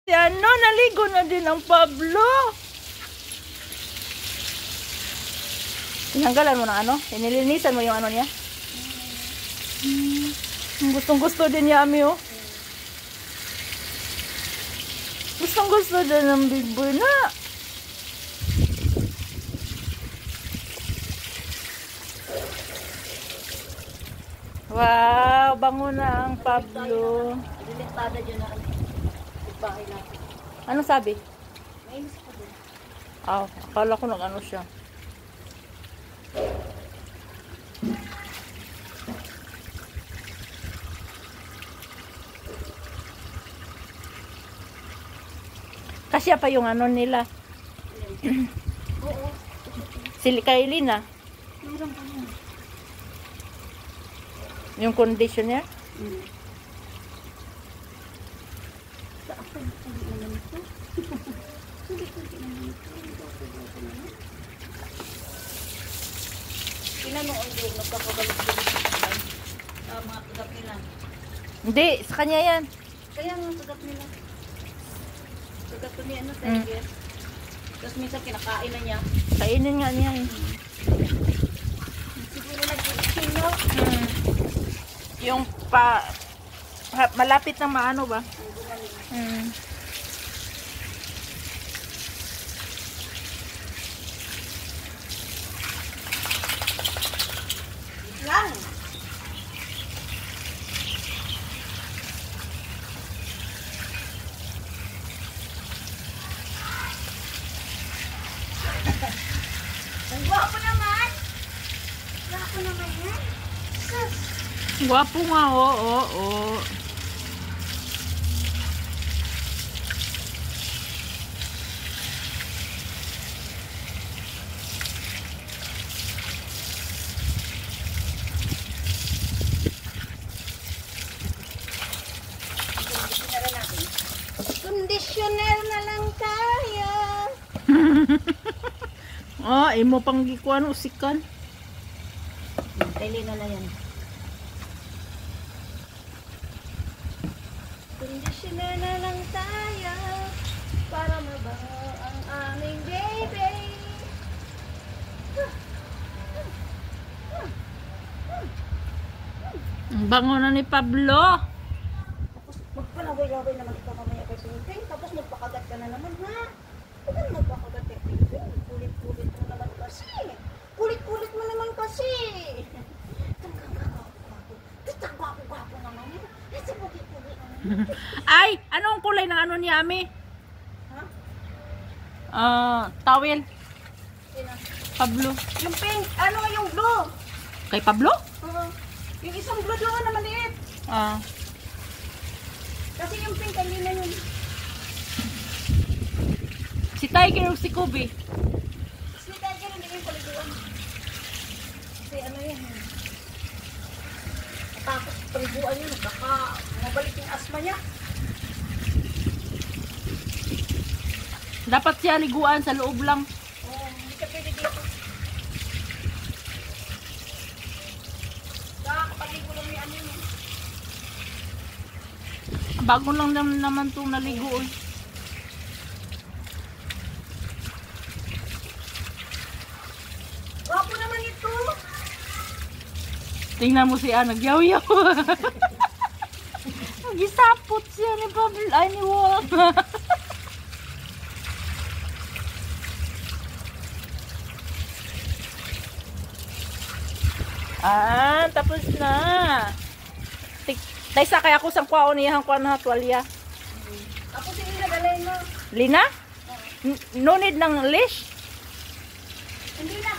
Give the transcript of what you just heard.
Si ano, naligo na din ang Pablo. Tinanggalan mo ng ano? Inilinisan mo yung ano niya? Gustong-gusto din niya, Ami, oh. Gustong-gusto din ng Big Boy na. Wow, bango na ang Pablo. Liliktada dyan na bahay natin. Ano sabi? Mainis pa doon. Ah, akala ko nag-ano siya. Kasya pa yung ano nila. Oo. Sili kay Lina. Meron pa yun. Yung conditioner. Pinanoon doon, nagkakabalik-balik sa mga tagap nila. Hindi, sa kanya yan. Kaya nga tagap nila. Tagap to niya, ano, tiger. Tapos minsan kinakain na niya. Kainin nga niya eh. Siguro nag-sino. Yung malapit na maano ba? Lang! Ang gwapo naman! Gwapo naman yan! Sus! Gwapo nga, oo. Conditioner na lang tayo! Imo pang gikuan usikan. Kaili na yan. Conditioner na lang tayo para mabango ang aming baby. Ang bango na ni Pablo. Tapos magpalaway-laway naman ikaw mamaya kay Pinting. Tapos magpakagat ka na naman, ha? Huwag ka na magpakagat kay Pinting. Kulit-kulit mo naman kasi. Kulit-kulit mo naman kasi. Titang gwapo-gwapo naman yun. Ito bugi-bugi naman. Ay, anong kulay ng ano ni Ami? Ha? Towel. Sino? Pablo. Yung pink, ano yung blue? Kay Pablo? Yung isang blue doon na maliit. Kasi yung pink, hindi na yun. Si Tiger o si Kobe? Si Tiger, hindi yung paliguan. Kasi ano yun. Tapos paliguan yun, mabalik yung asma niya. Dapat siya liguan sa loob lang. Oo, hindi ka pwede dito. Nakakapaligo lang yung ano yun. Bago lang naman itong naligo. Wapo naman ito. Tingnan mo siya, nagyaw-yaw. Gisapot siya ni Pablo. Ay, ni Wolf. Tapos na. Taysa kaya ako sang kwaon niyang kuan na tuwalya. Tapos yung nagalay mo. Lina? No need ng leash? Hindi na